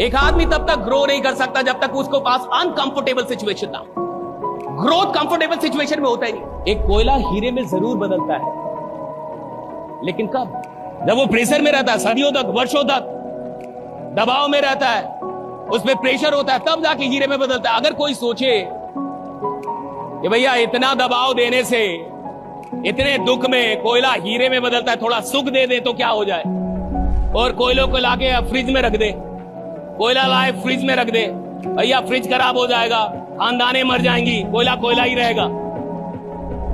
एक आदमी तब तक ग्रो नहीं कर सकता जब तक उसको पास अनकंफर्टेबल सिचुएशन ना हो। ग्रोथ कंफर्टेबल सिचुएशन में होता ही नहीं। एक कोयला हीरे में जरूर बदलता है, लेकिन कब? जब वो प्रेशर में रहता है, सदियों तक, वर्षों तक दबाव में रहता है, उसमें प्रेशर होता है, तब जाके हीरे में बदलता है। अगर कोई सोचे कि भैया इतना दबाव देने से, इतने दुख में कोयला हीरे में बदलता है, थोड़ा सुख दे दे तो क्या हो जाए, और कोयलों को लाके फ्रिज में रख दे, कोयला लाए फ्रिज में रख दे, भैया फ्रिज खराब हो जाएगा, खानदानें मर जाएंगी, कोयला कोयला ही रहेगा,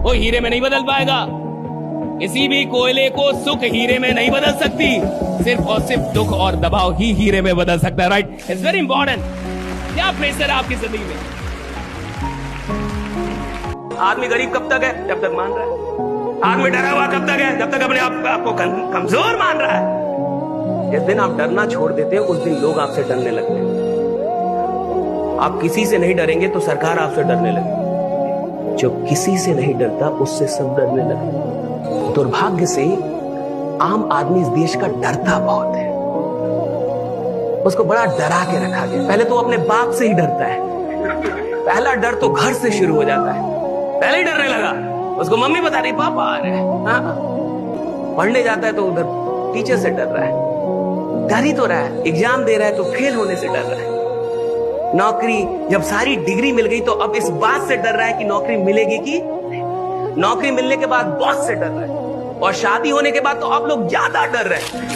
वो हीरे में नहीं बदल पाएगा। किसी भी कोयले को सुख हीरे में नहीं बदल सकती, सिर्फ और सिर्फ दुख और दबाव ही हीरे में बदल सकता है। Right, it's very important. क्या प्रेशर है आपकी जिंदगी में? आदमी गरीब कब तक है? जब तक मान रहा है। आदमी डरा हुआ कब तक है? जब तक अपने आप को कमजोर मान रहा है। जिस दिन आप डरना छोड़ देते हैं, उस दिन लोग आपसे डरने लगते हैं। आप किसी से नहीं डरेंगे तो सरकार आपसे डरने लगेगी। जो किसी से नहीं डरता, उससे सब डरने लगते। दुर्भाग्य से आम आदमी इस देश का डरता बहुत है। उसको बड़ा डरा के रखा गया। पहले तो अपने बाप से ही डरता है। पहला डर तो घर से शुरू हो जाता है। पहले ही डरने लगा, उसको मम्मी बता रही पापा आ रहे हैं। पढ़ने जाता है तो उधर टीचर से डर रहा है, डर ही तो रहा है। एग्जाम दे रहा है तो फेल होने से डर रहा है। नौकरी, जब सारी डिग्री मिल गई तो अब इस बात से डर रहा है कि नौकरी मिलेगी कि नहीं। नौकरी मिलने के बाद बॉस से डर रहा है, और शादी होने के बाद तो अब लोग ज्यादा डर रहे हैं।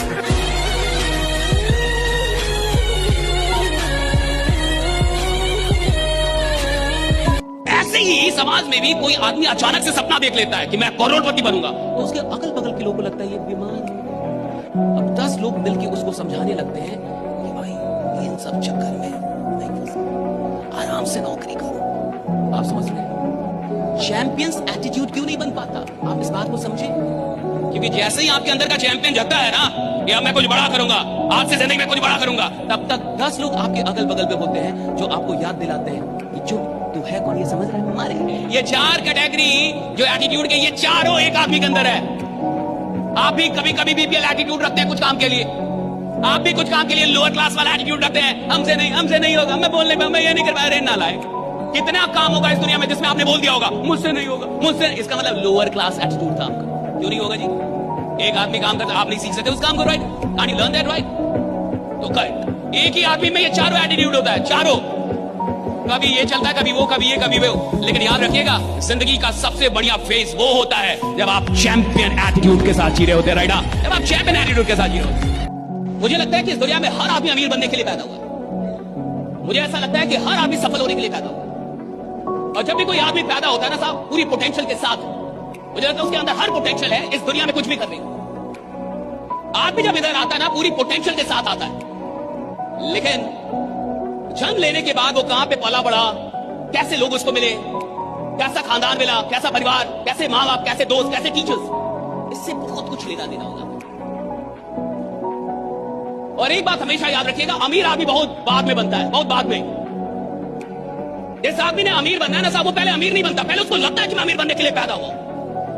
ऐसे ही समाज में भी कोई आदमी अचानक से सपना देख लेता है कि मैं करोड़पति बनूंगा, तो उसके अगल बगल के लोगों को लगता है ये बीमार। अब 10 लोग मिलकर उसको समझाने लगते हैं कि भाई इन सब चक्कर में आराम से नौकरी करो। आप समझ रहे हैं? चैंपियंस एटीट्यूड क्यों नहीं बन पाता? आप इस बात को समझे, क्योंकि जैसे ही आपके अंदर का चैंपियन जगता है ना कि अब मैं कुछ बड़ा करूंगा, आज से जिंदगी में कुछ बड़ा करूंगा, तब तक 10 लोग आपके अगल बगल में होते हैं जो आपको याद दिलाते हैं कि जो तू है कौन, ये समझ रहा है? हमारे ये 4 कैटेगरी जो एटीट्यूड के, ये चारों एक आदमी के अंदर है। आप भी कभी कभी बीपीएल एटीट्यूड रखते हैं कुछ काम के लिए। आप भी कुछ काम के लिए लोअर क्लास वाला एटीट्यूड रखते हैं, हमसे नहीं होगा, मैं बोलने में, मैं ये नहीं कर पाया। ना लाए कितना काम होगा इस दुनिया में जिसमें आपने बोल दिया होगा मुझसे नहीं होगा, मुझसे। इसका मतलब लोअर क्लास एटीट्यूड था आपका। क्यों नहीं होगा जी? एक आदमी काम करता, आप नहीं सीख सकते उस काम को, right? Can you learn that, right? तो करेक्ट। एक ही आदमी में ये चारों एटीट्यूड होता है, चारों। कभी ये चलता है, कभी वो, कभी ये, कभी वो। लेकिन याद रखिएगा, जिंदगी का सबसे बढ़िया फेज वो होता है जब आप चैंपियन एटीट्यूड के साथ जी रहे होते हैं, राइट? जब आप चैंपियन एटीट्यूड के साथ जी रहे होते हैं। मुझे लगता है कि इस दुनिया में हर आदमी अमीर बनने के लिए पैदा हुआ है। मुझे ऐसा लगता है कि हर आदमी सफल होने के लिए पैदा हुआ है। और जब भी कोई आदमी पैदा होता है ना साहब, पूरी पोटेंशियल के साथ, मुझे लगता है उसके अंदर हर पोटेंशियल है इस दुनिया में कुछ भी करने। आदमी जब इधर आता है ना, पूरी पोटेंशियल के साथ आता है। लेकिन जन्म लेने के बाद वो कहां पे पला बड़ा, कैसे लोग उसको मिले, कैसा खानदान मिला, कैसा परिवार, कैसे माँ बाप, कैसे दोस्त, कैसे टीचर्स, इससे बहुत कुछ लेना देना होगा। और एक बात हमेशा याद रखिएगा, अमीर आदमी बहुत बाद में बनता है, बहुत बाद में। जिस आदमी ने अमीर बनना है ना साहब, वो पहले अमीर नहीं बनता, पहले उसको लगता है कि मैं अमीर बनने के लिए पैदा हुआ।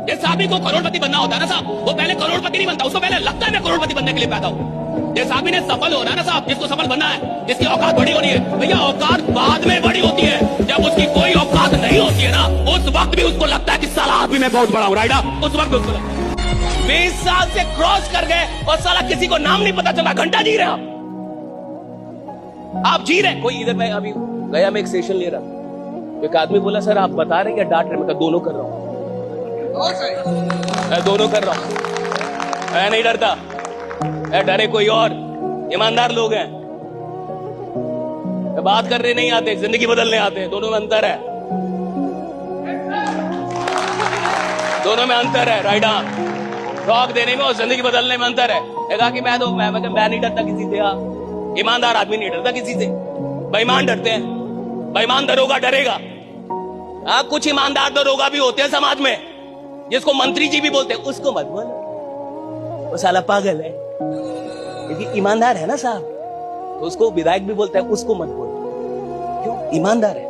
जिस आदमी को करोड़पति बनना होता है ना साहब, वो पहले करोड़पति नहीं बनता, उसको पहले लगता है मैं करोड़पति बनने के लिए पैदा हूं। जिस आदमी ने सफल होना है ना साहब, जिसको सफल बनना है, जिसकी औकात बड़ी होनी है, भैया औकात बाद में बड़ी होती है। जब उसकी कोई औकात नहीं होती है ना, उस वक्त भी उसको लगता है कि साला आदमी मैं बहुत बड़ा हूं, राइट? उस वक्त भी उसको लगता है। 20 साल से क्रॉस कर गए और साला किसी को नाम नहीं पता चला, घंटा जी रहे आप जी रहे। कोई इधर, मैं अभी गया, मैं एक सेशन ले रहा, एक आदमी बोला सर आप बता रहे हैं या डांट रहे? मैं दोनों कर रहा हूं, मैं दोनों कर रहा हूं। मैं नहीं डरता, डरे कोई और। ईमानदार लोग हैं, बात करने नहीं आते, जिंदगी बदलने आते हैं। दोनों में अंतर है, दोनों में अंतर है, राइट? हाँ, टॉक देने में और जिंदगी बदलने में अंतर है। कहा कि मैं नहीं डरता किसी से। ईमानदार आदमी नहीं डरता किसी से, बेईमान डरते हैं। बेईमान दरोगा डरेगा। हाँ, कुछ ईमानदार दरोगा भी होते हैं समाज में, जिसको मंत्री जी भी बोलते हैं, उसको मत बोलो, वो साला पागल है। यदि ईमानदार है ना साहब, तो उसको विधायक भी बोलता है, उसको मत बोलो। क्यों? ईमानदार है।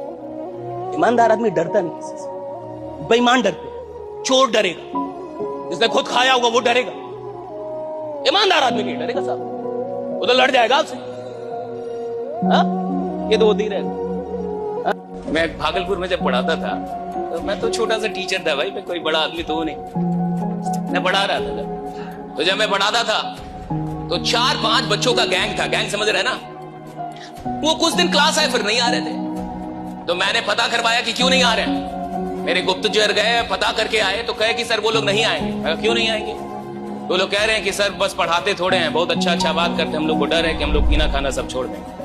ईमानदार आदमी डरता नहीं किसी से, बेईमान डरते। चोर डरेगा, जिसने खुद खाया होगा वो डरेगा। ईमानदार आदमी नहीं डरेगा साहब, वो तो लड़ जाएगा आपसे। हाँ? ये तो होती रहेगा। मैं भागलपुर में जब पढ़ाता था तो मैं तो छोटा सा टीचर था भाई, मैं कोई बड़ा आदमी तो हूं नहीं, मैं पढ़ा रहा था। तो जब मैं पढ़ाता था तो 4-5 बच्चों का गैंग था, गैंग समझ रहे ना। वो कुछ दिन क्लास आए फिर नहीं आ रहे थे, तो मैंने पता करवाया कि क्यों नहीं आ रहे। मेरे गुप्तचर गए, पता करके आए तो कहे कि सर वो लोग नहीं आएंगे। मैं क्यों नहीं आएंगे? तो लोग कह रहे हैं कि सर बस पढ़ाते थोड़े हैं, बहुत अच्छा बात करते हैं, हम लोग को डर है कि हम लोग पीना खाना सब छोड़ देंगे।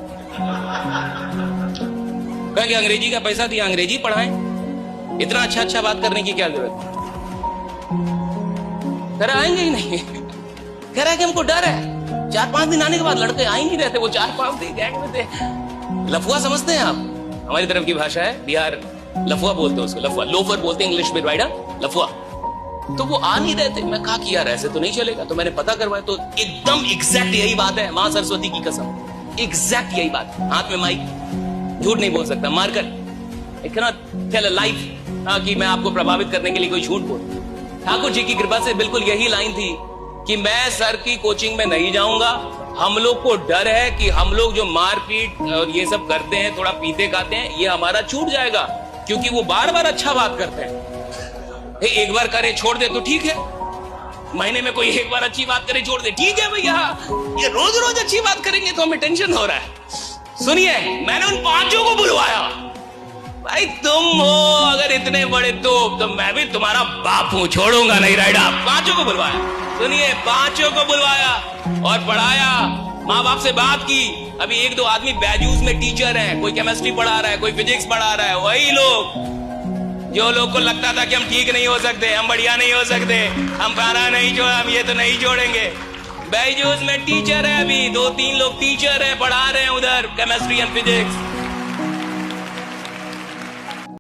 कहेंगे अंग्रेजी का पैसा दिया, अंग्रेजी पढ़ाएं, इतना अच्छा बात करने की क्या जरूरत है? कह रहे आएंगे ही नहीं, कह रहा है कि हमको डर है। 4-5 दिन आने के बाद लड़के आ ही नहीं रहते, वो 4-5 दिन गैंग में थे। लफुआ समझते हैं आप? हमारी तरफ की भाषा है, बिहार लफुआ बोलते हैं उसको, लफुआ, लोफर बोलते हैं इंग्लिश में, राइडर लफुआ। तो वो आ नहीं रहते। मैं कहा कि यार ऐसे तो नहीं चलेगा, तो मैंने पता करवाया तो एकदम एग्जैक्ट यही बात है, मां सरस्वती की कसम, एग्जैक्ट यही बात। हाथ में माइक, झूठ नहीं बोल सकता, मारकर I can not tell a life कि मैं आपको प्रभावित करने के लिए कोई झूठ बोल। ठाकुर जी की कृपा से बिल्कुल यही लाइन थी कि मैं सर की कोचिंग में नहीं जाऊंगा, हम लोग को डर है कि हम लोग जो मारपीट और ये सब करते हैं, थोड़ा पीते खाते हैं, ये हमारा छूट जाएगा, क्योंकि वो बार बार अच्छा बात करते हैं। एक बार करे छोड़ दे तो ठीक है, महीने में कोई एक बार अच्छी बात करे छोड़ दे ठीक है भैया, ये रोज रोज अच्छी बात करेंगे तो हमें टेंशन हो रहा है। सुनिए, मैंने उन 5 को बुलवाया। भाई तुम हो अगर इतने बड़े तो मैं भी तुम्हारा बाप हूं, छोड़ूंगा नहीं राइडा। 5 को बुलवाया, सुनिए 5 को बुलवाया और पढ़ाया, माँ बाप से बात की। अभी 1-2 आदमी बैजूस में टीचर हैं, कोई केमिस्ट्री पढ़ा रहा है, कोई फिजिक्स पढ़ा रहा है, वही लोग जो लोग को लगता था कि हम ठीक नहीं हो सकते, हम बढ़िया नहीं हो सकते, हम खाना नहीं छोड़, हम ये तो नहीं छोड़ेंगे। बैजूस में टीचर है, अभी 2-3 लोग टीचर है, पढ़ा रहे हैं उधर केमिस्ट्री एंड फिजिक्स।